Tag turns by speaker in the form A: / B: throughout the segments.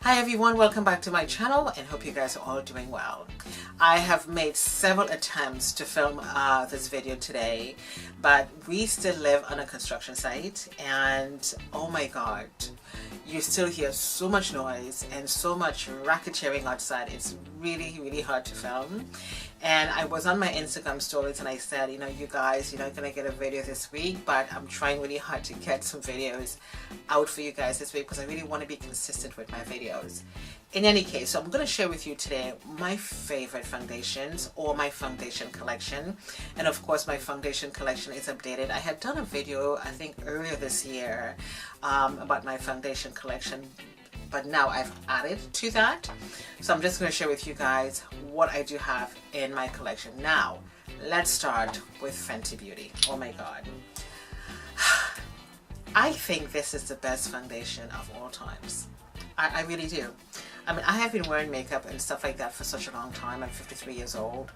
A: Hi everyone, welcome back to my channel and hope you guys are all doing well. I have made several attempts to film this video today, but we still live on a construction site and oh my god, you still hear so much noise and so much racketeering outside. It's really hard to film. And I was on my Instagram stories and I said, you guys, you're not gonna get a video this week, but I'm trying really hard to get some videos out for you guys this week because I really want to be consistent with my videos. In any case, so I'm going to share with you today my favorite foundations or my foundation collection. And of course my foundation collection is updated. I had done a video I think earlier this year about my foundation collection, but now I've added to that. So I'm just going to share with you guys what I do have in my collection. Now let's start with Fenty Beauty. Oh my god, I think this is the best foundation of all times. I really do. I mean, I have been wearing makeup and stuff like that for such a long time. I'm 53 years old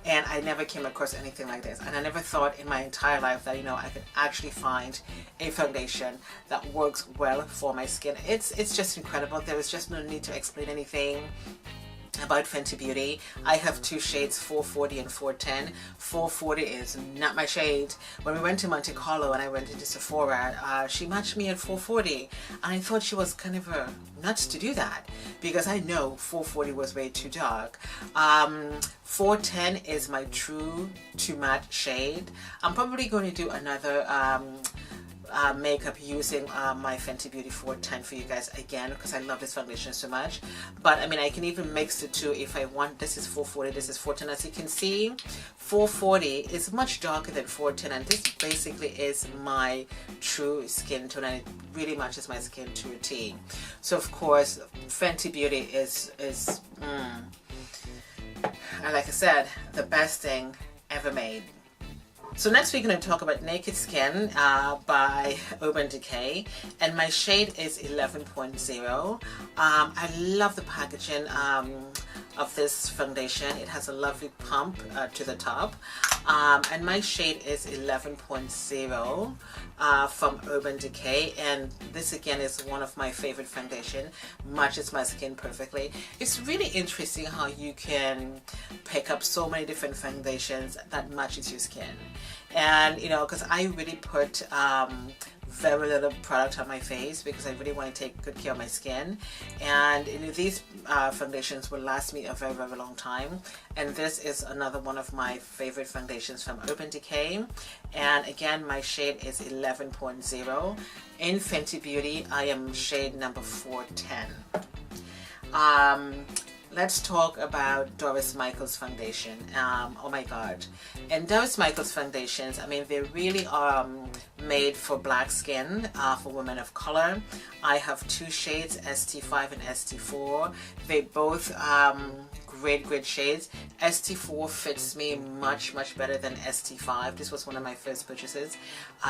A: and I never came across anything like this, and I never thought in my entire life that I could actually find a foundation that works well for my skin. It's just incredible. There is just no need to explain anything about Fenty Beauty. I have two shades, 440 and 410. 440 is not my shade. When we went to Monte Carlo and I went into Sephora, she matched me at 440 and I thought she was kind of nuts to do that because I know 440 was way too dark. 410 is my true to matte shade. I'm probably going to do another makeup using my Fenty Beauty 410 for you guys again because I love this foundation so much. But I mean, I can even mix the two if I want. This is 440, this is 410. As you can see, 440 is much darker than 410, and this basically is my true skin tone and it really matches my skin to a T. So of course Fenty Beauty is like I said, the best thing ever made. So next we're going to talk about Naked Skin by Urban Decay, and my shade is 11.0. I love the packaging of this foundation. It has a lovely pump to the top, and my shade is 11.0 from Urban Decay, and this again is one of my favorite foundation. Matches my skin perfectly. It's really interesting how you can pick up so many different foundations that matches your skin. And because I really put very little product on my face because I really want to take good care of my skin, and these foundations will last me a very long time. And this is another one of my favorite foundations from Urban Decay, and again my shade is 11.0. In Fenty Beauty I am shade number 410. Let's talk about Doris Michaels foundation. Oh my god. And Doris Michaels foundations, I mean, they really are made for black skin, for women of color. I have two shades, ST5 and ST4. They both great shades. ST4 fits me much better than ST5. This was one of my first purchases.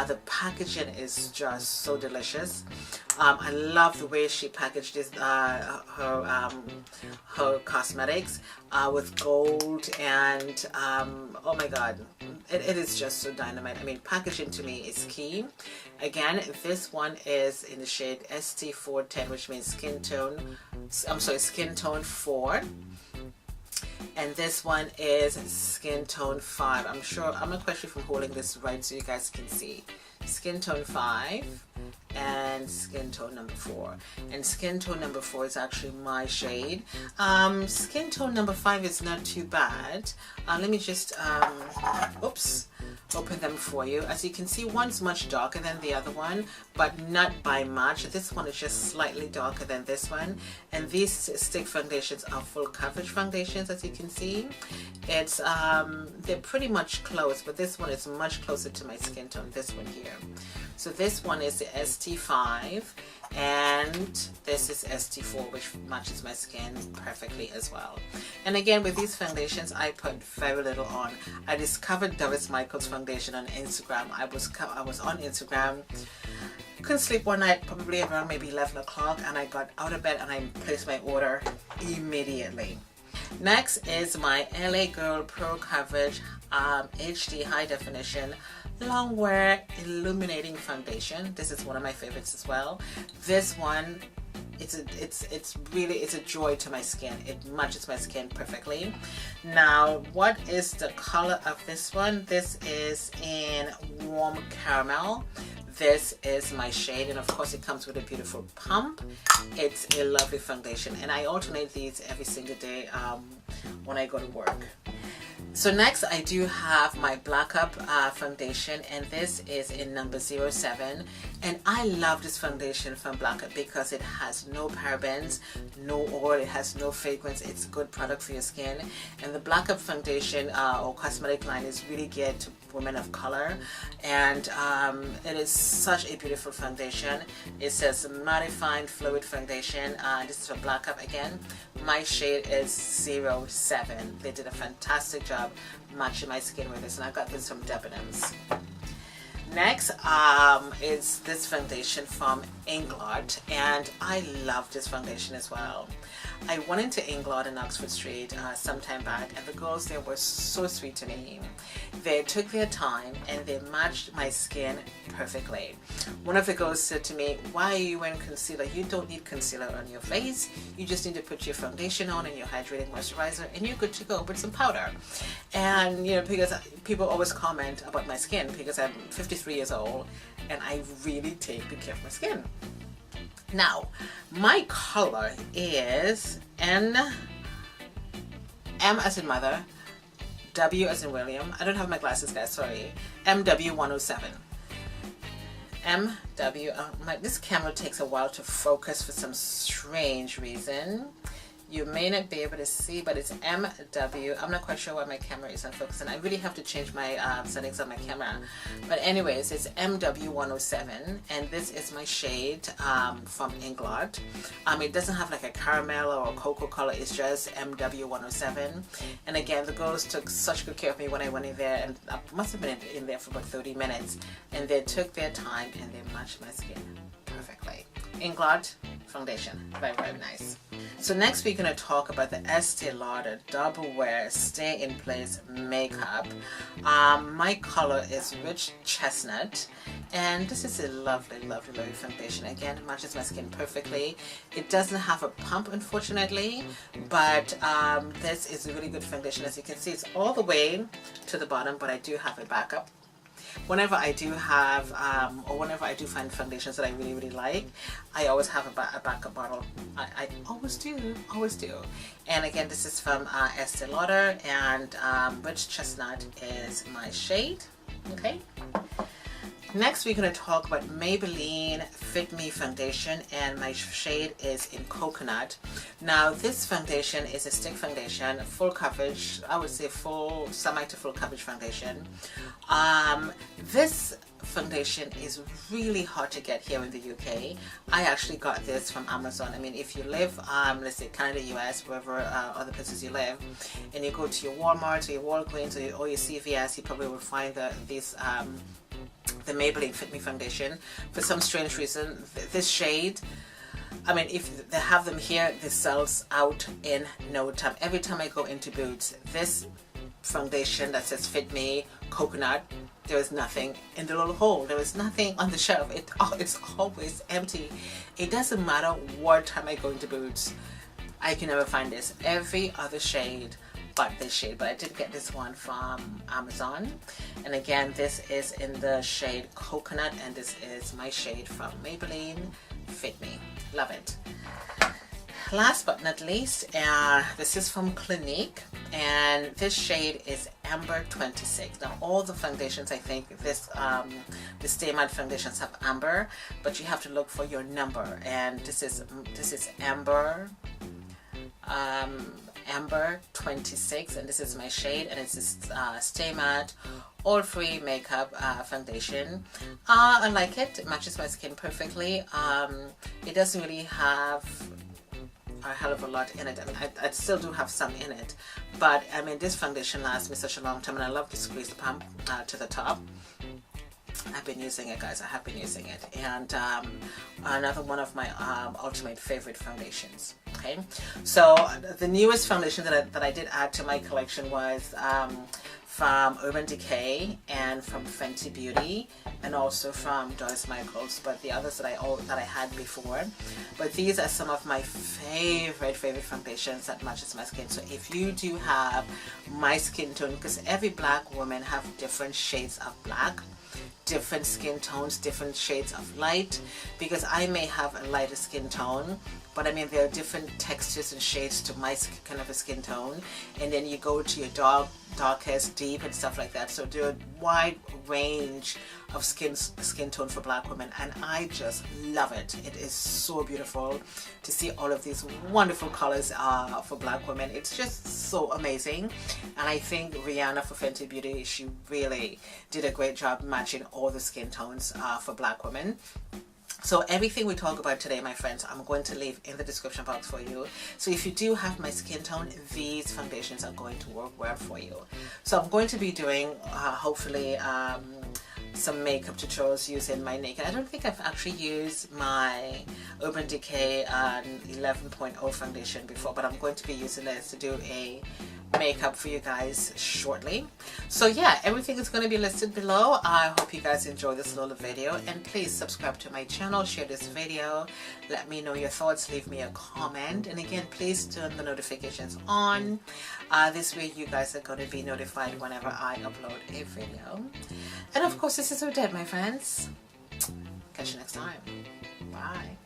A: The packaging is just so delicious. I love the way she packaged this, her cosmetics with gold, and oh my god, it is just so dynamite. I mean, packaging to me is key. Again, this one is in the shade ST410, which means skin tone 4, and this one is skin tone 5. I'm not quite sure if I'm holding this right so you guys can see. Skin tone 5 and skin tone number 4, and skin tone number 4 is actually my shade. Skin tone number 5 is not too bad. Let me just open them for you. As you can see, one's much darker than the other one, but not by much. This one is just slightly darker than this one, and these stick foundations are full coverage foundations. As you can see, it's they're pretty much close, but this one is much closer to my skin tone, this one here. So this one is the ST5 and this is ST4, which matches my skin perfectly as well. And again, with these foundations I put very little on. I discovered Doris Michaels foundation on Instagram. I was on Instagram, couldn't sleep one night, probably around maybe 11 o'clock, and I got out of bed and I placed my order immediately. Next is my LA Girl Pro Coverage HD High Definition Longwear Illuminating Foundation. This is one of my favorites as well. This one it's really, it's a joy to my skin. It matches my skin perfectly. Now, what is the color of this one? This is in Warm Caramel. This is my shade, and of course it comes with a beautiful pump. It's a lovely foundation, and I alternate these every single day when I go to work. So next I do have my Blackup foundation, and this is in number 07, and I love this foundation from Blackup because it has no parabens, no oil, it has no fragrance. It's a good product for your skin, and the Blackup foundation or cosmetic line is really geared to women of color, and it is such a beautiful foundation. It says mattifying fluid foundation. This is for Blackup again. My shade is 07. They did a fantastic job matching my skin with this, and I got this from Debenhams. Next is this foundation from Inglot, and I love this foundation as well. I went into Inglot in Oxford Street some time back, and the girls there were so sweet to me. They took their time and they matched my skin perfectly. One of the girls said to me, "Why are you wearing concealer? You don't need concealer on your face. You just need to put your foundation on and your hydrating moisturizer, and you're good to go with some powder." And you know, because people always comment about my skin because I'm 53 years old and I really take good care of my skin. Now, my color is M as in mother, W as in William. I don't have my glasses, guys, sorry. MW107. This camera takes a while to focus for some strange reason. You may not be able to see, but it's MW. I'm not quite sure why my camera isn't focusing. I really have to change my settings on my camera. But anyways, it's MW107, and this is my shade from Inglot. It doesn't have like a caramel or a cocoa color. It's just MW107. And again, the girls took such good care of me when I went in there, and I must have been in there for about 30 minutes. And they took their time and they matched my skin perfectly. Inglot foundation, very, very nice. So next we're going to talk about the Estee Lauder Double Wear Stay in Place makeup. My color is Rich Chestnut, and this is a lovely, lovely, lovely foundation. Again, it matches my skin perfectly. It doesn't have a pump, unfortunately, but this is a really good foundation. As you can see, it's all the way to the bottom, but I do have a backup. Whenever I do have, or whenever I do find foundations that I really, really like, I always have a backup bottle. I always do. And again, this is from Estee Lauder, and Rich Chestnut is my shade. Okay. Next, we're going to talk about Maybelline Fit Me foundation, and my shade is in Coconut. Now, this foundation is a stick foundation, full coverage. I would say full, semi to full coverage foundation. This foundation is really hard to get here in the UK. I actually got this from Amazon. I mean, if you live, let's say Canada, US, wherever other places you live, and you go to your Walmart or your Walgreens or your CVS, you probably will find the Maybelline Fit Me foundation. For some strange reason, this shade, I mean, if they have them here, this sells out in no time. Every time I go into Boots, this foundation that says Fit Me Coconut, there is nothing in the little hole. There is nothing on the shelf. It's always empty. It doesn't matter what time I go into Boots, I can never find this. Every other shade but this shade, but I did get this one from Amazon. And again, this is in the shade Coconut, and this is my shade from Maybelline Fit Me. Love it. Last but not least, this is from Clinique, and this shade is Amber 26. Now, all the foundations, I think the Stay Matte foundations have amber, but you have to look for your number, and this is Amber Amber 26, and this is my shade, and it's a Stay Matte oil-free makeup foundation. I like it. It matches my skin perfectly. It doesn't really have a hell of a lot in it. I mean, I still do have some in it, but I mean, this foundation lasts me such a long time, and I love to squeeze the pump to the top. I've been using it, guys. I have been using it. And another one of my ultimate favorite foundations. Okay, so the newest foundation that I did add to my collection was from Decay and from Fenty Beauty, and also from Doris Michaels, but the others that I had before. But these are some of my favorite foundations that matches my skin. So if you do have my skin tone, because every black woman have different shades of black, different skin tones, different shades of light, because I may have a lighter skin tone, but I mean there are different textures and shades to my kind of a skin tone, and then you go to your darkest, deep, and stuff like that. So there are a wide range of skin tone for black women, and I just love it. It is so beautiful to see all of these wonderful colors for black women. It's just so amazing, and I think Rihanna for Fenty Beauty, she really did a great job matching all the skin tones for black women. So everything we talk about today, my friends, I'm going to leave in the description box for you. So if you do have my skin tone, these foundations are going to work well for you. So I'm going to be doing, hopefully, some makeup tutorials using my Naked. I don't think I've actually used my Urban Decay 11.0 foundation before, but I'm going to be using this to do a makeup for you guys shortly. So yeah, everything is going to be listed below. I hope you guys enjoy this little video, and please subscribe to my channel, share this video, let me know your thoughts, leave me a comment, and again, please turn the notifications on. This way you guys are going to be notified whenever I upload a video. And of course, this is Odette, my friends. Catch you next time. Bye.